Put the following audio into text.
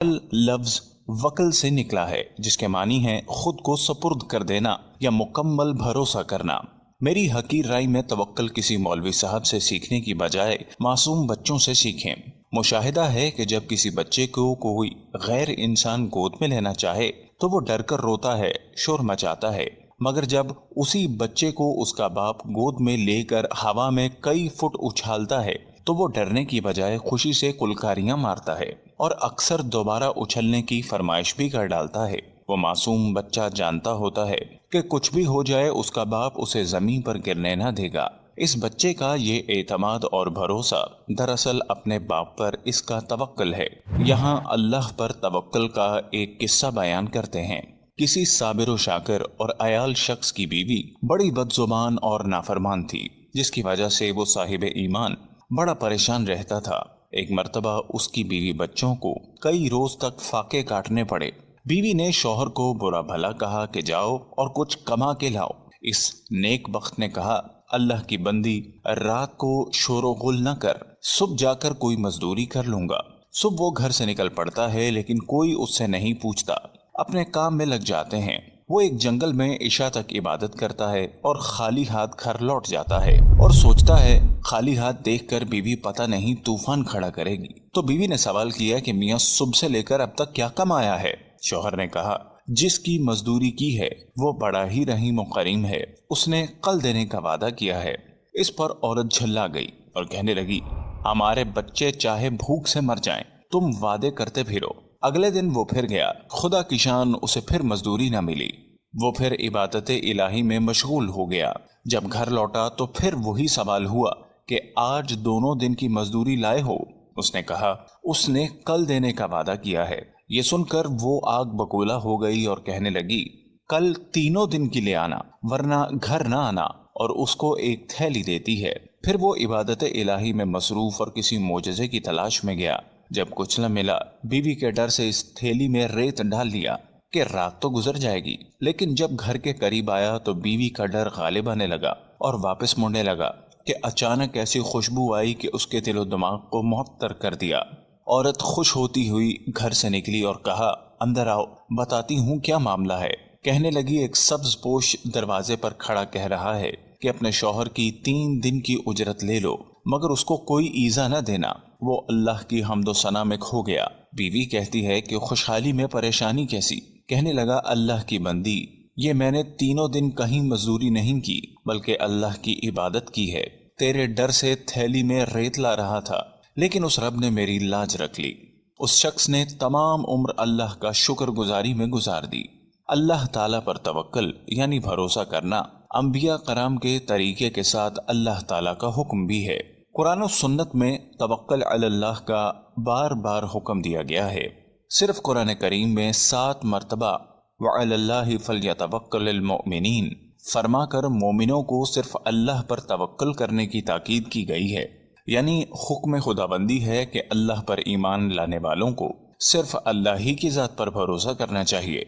लफ्ज वकल से निकला है, जिसके मानी है खुद को सपुर्द कर देना या मुकम्मल भरोसा करना। मेरी हकीर राय में तवक्कल किसी मौलवी साहब से सीखने की बजाय मासूम बच्चों से सीखें। मुशाहिदा है कि जब किसी बच्चे को कोई गैर इंसान गोद में लेना चाहे तो वो डर कर रोता है, शोर मचाता है, मगर जब उसी बच्चे को उसका बाप गोद में लेकर हवा में कई फुट उछालता है तो वो डरने की बजाय खुशी से कुलकारियां मारता है और अक्सर दोबारा उछलने की फरमाइश भी कर डालता है। वो मासूम बच्चा जानता होता है कि कुछ भी हो जाए उसका बाप उसे जमीन पर गिरने न देगा। इस बच्चे का ये एतमाद और भरोसा दरअसल अपने बाप पर इसका तवक्कल है। यहाँ अल्लाह पर तवक्कल का एक किस्सा बयान करते हैं। किसी साबिर शाकिर और अयाल शख्स की बीवी बड़ी बदजुबान और नाफरमान थी, जिसकी वजह से वो साहिब ईमान बड़ा परेशान रहता था। एक मर्तबा उसकी बीवी बच्चों को कई रोज तक फाके काटने पड़े। बीवी ने शौहर को बुरा भला कहा कि जाओ और कुछ कमा के लाओ। इस नेक बख्त ने कहा, अल्लाह की बंदी, रात को शोरो गुल न कर, सुबह जाकर कोई मजदूरी कर लूंगा। सुबह वो घर से निकल पड़ता है, लेकिन कोई उससे नहीं पूछता, अपने काम में लग जाते हैं। वो एक जंगल में इशा तक इबादत करता है और खाली हाथ घर लौट जाता है और सोचता है खाली हाथ देखकर बीवी पता नहीं तूफान खड़ा करेगी। तो बीवी ने सवाल किया कि मियाँ सुबह से लेकर अब तक क्या कमाया है? शौहर ने कहा, जिसकी मजदूरी की है वो बड़ा ही रहीम और करीम है, उसने कल देने का वादा किया है। इस पर औरत झल्ला गई और कहने लगी, हमारे बच्चे चाहे भूख से मर जाएं, तुम वादे करते फिरो। अगले दिन वो फिर गया। खुदा की शान उसे फिर मजदूरी न मिली। वो फिर इबादत इलाही में मशगूल हो गया। जब घर लौटा तो फिर वही सवाल हुआ कि आज दोनों दिन की मजदूरी लाए हो? उसने कहा, उसने कल देने का वादा किया है। ये सुनकर वो आग बबूला हो गई और कहने लगी, कल तीनों दिन के लिए आना, वरना घर ना आना, और उसको एक थैली देती है। फिर वो इबादत इलाही में मसरूफ और किसी मोजज़े की तलाश में गया। जब कुछ न मिला, बीवी के डर से इस थैली में रेत डाल लिया कि रात तो गुजर जाएगी। लेकिन जब घर के करीब आया तो बीवी का डर गालिब आने लगा और वापस मुड़ने लगा कि अचानक ऐसी खुशबू आई कि उसके दिलो दिमाग को मुअत्तर कर दिया। औरत खुश होती हुई घर से निकली और कहा, अंदर आओ, बताती हूँ क्या मामला है। कहने लगी, एक सब्ज पोश दरवाजे पर खड़ा कह रहा है कि अपने शौहर की 3 दिन की उजरत ले लो, मगर उसको कोई ईजा न देना। वो अल्लाह की हम्दो सना में खो गया। बीवी कहती है कि खुशहाली में परेशानी कैसी? कहने लगा, अल्लाह की बंदी, ये मैंने तीनों दिन कहीं मजदूरी नहीं की, बल्कि अल्लाह की इबादत की है। तेरे डर से थैली में रेत ला रहा था, लेकिन उस रब ने मेरी लाज रख ली। उस शख्स ने तमाम उम्र अल्लाह का शुक्रगुजारी में गुजार दी। अल्लाह ताला पर तवक्कल यानी भरोसा करना अंबिया कराम के तरीके के साथ अल्लाह ताला का हुक्म भी है। कुरान और सुन्नत में तवक्कल अल्लाह का बार बार हुक्म दिया गया है। सिर्फ कुरान करीम में 7 मरतबा वअलल्लाहि फल्यतवक्कलिल मुमिनीन फरमाकर मोमिनों को सिर्फ अल्लाह पर तवक्कल करने की ताकीद की गई है। यानी हुक्म खुदाबंदी है कि अल्लाह पर ईमान लाने वालों को सिर्फ अल्लाह ही की जात पर भरोसा करना चाहिए।